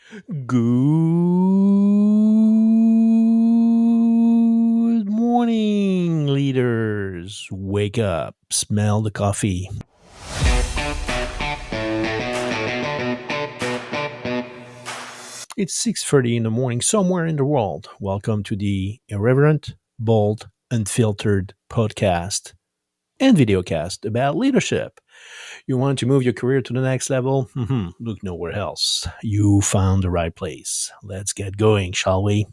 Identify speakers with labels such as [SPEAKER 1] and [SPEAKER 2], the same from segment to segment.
[SPEAKER 1] Good morning, leaders. Wake up, smell the coffee. It's 6:30 in the morning somewhere in the world. Welcome to the irreverent, bold, unfiltered podcast and videocast about leadership. You want to move your career to the next level? Look nowhere else. You found the right place. Let's get going, shall we?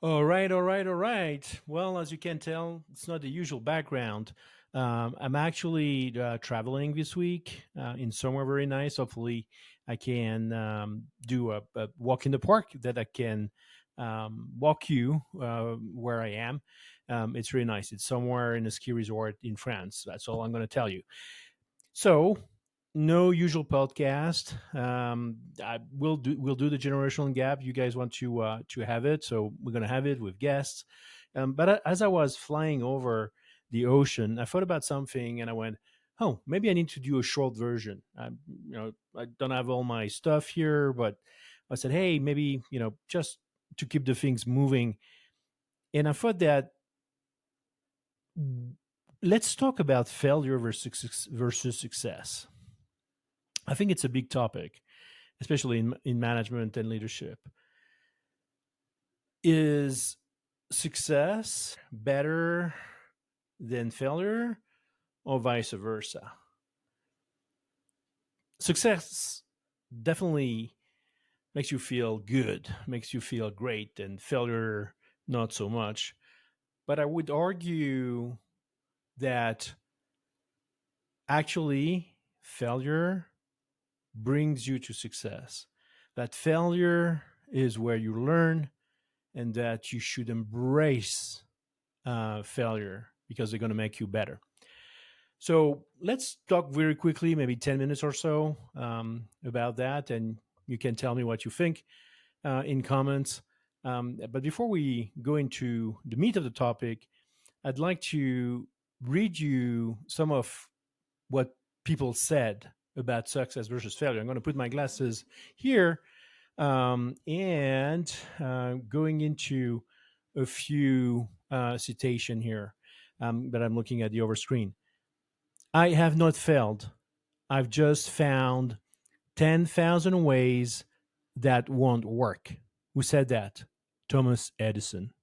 [SPEAKER 1] All right. Well, as you can tell, it's not the usual background. I'm actually traveling this week in somewhere very nice. Hopefully, I can do a walk in the park that I can walk you where I am. It's really nice. It's somewhere in a ski resort in France. That's all I'm going to tell you. So, no usual podcast. We'll do the generational gap. You guys want to have it, so we're gonna have it with guests. But as I was flying over the ocean, I thought about something, and I went, "Oh, maybe I need to do a short version." I don't have all my stuff here, but I said, "Hey, maybe just to keep the things moving." And I thought that let's talk about failure versus success. I think it's a big topic, especially in management and leadership. Is success better than failure or vice versa? Success definitely makes you feel good, makes you feel great, and failure not so much. But I would argue that actually failure brings you to success. That failure is where you learn, and that you should embrace failure because they're going to make you better. So let's talk very quickly, maybe 10 minutes or so, about that, and you can tell me what you think in comments. But before we go into the meat of the topic, I'd like to read you some of what people said about success versus failure. I'm going to put my glasses here and going into a few citation here that I'm looking at the over screen. I have not failed. I've just found 10,000 ways that won't work. Who said that? Thomas Edison,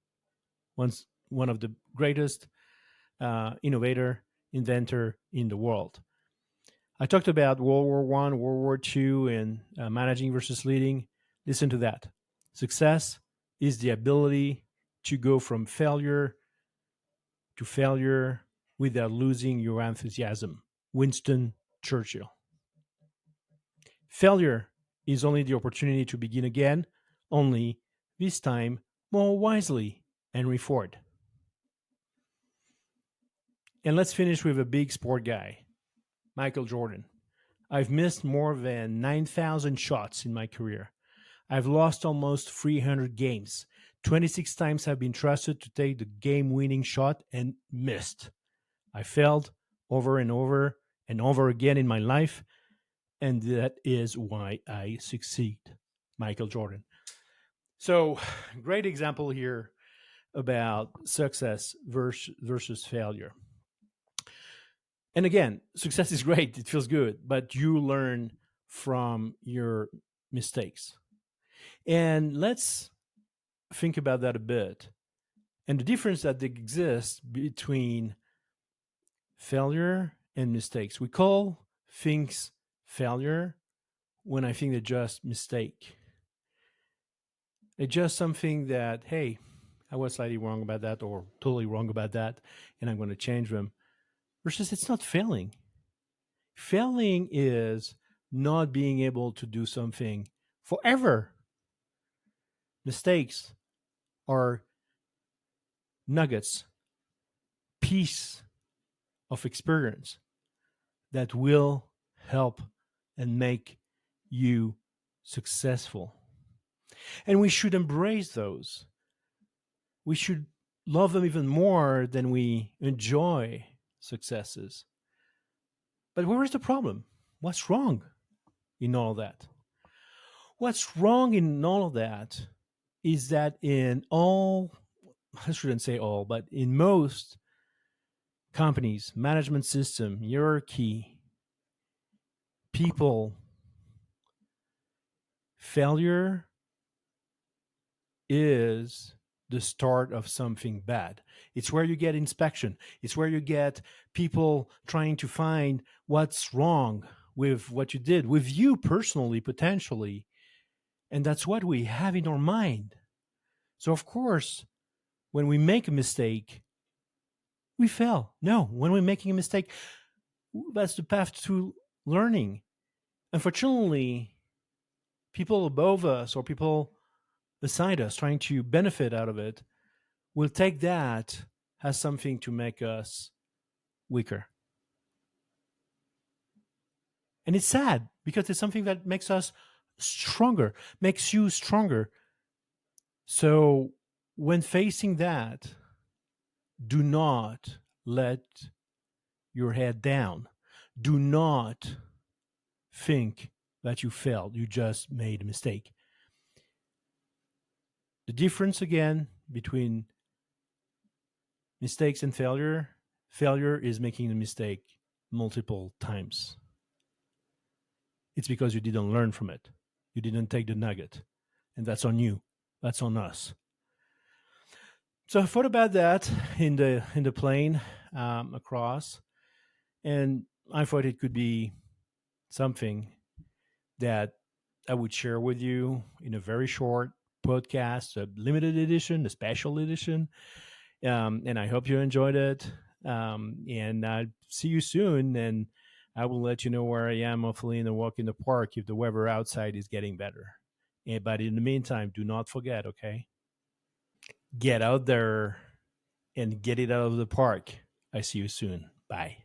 [SPEAKER 1] once one of the greatest innovator, inventor in the world. I talked about World War One, World War Two, and managing versus leading. Listen to that. Success is the ability to go from failure to failure without losing your enthusiasm. Winston Churchill. Failure is only the opportunity to begin again, only this time more wisely. Henry Ford. And let's finish with a big sport guy, Michael Jordan. I've missed more than 9,000 shots in my career. I've lost almost 300 games. 26 times I've been trusted to take the game winning shot and missed. I failed over and over again in my life, and that is why I succeed. Michael Jordan. So, great example here about success versus failure. And again, success is great, it feels good, but you learn from your mistakes. And let's think about that a bit and the difference that exists between failure and mistakes. We call things failure when I think they're just mistake. It's just something that, hey, I was slightly wrong about that or totally wrong about that, and I'm going to change them. Versus it's not failing. Failing is not being able to do something forever. Mistakes are nuggets, piece of experience that will help and make you successful. And we should embrace those. We should love them even more than we enjoy successes. But where is the problem? What's wrong in all of that? What's wrong in all of that is that in all, I shouldn't say all, but in most companies, management system, hierarchy, people, failure is the start of something bad. It's where you get inspection. It's where you get people trying to find what's wrong with what you did, with you personally, potentially. And that's what we have in our mind. So, of course, when we make a mistake, we fail. No, when we're making a mistake, that's the path to learning. Unfortunately, people above us or people beside us trying to benefit out of it will take that as something to make us weaker. And it's sad because it's something that makes us stronger, makes you stronger. So when facing that, do not let your head down. Do not think that you failed. You just made a mistake. The difference again between mistakes and failure is making a mistake multiple times. It's because you didn't learn from it. You didn't take the nugget. And that's on you. That's on us. So I thought about that in the plane across, and I thought it could be something that I would share with you in a very short podcast, a limited edition, a special edition. And I hope you enjoyed it. And I'll see you soon. And I will let you know where I am, hopefully in a walk in the park if the weather outside is getting better. But in the meantime, do not forget, okay? Get out there and get it out of the park. I see you soon. Bye.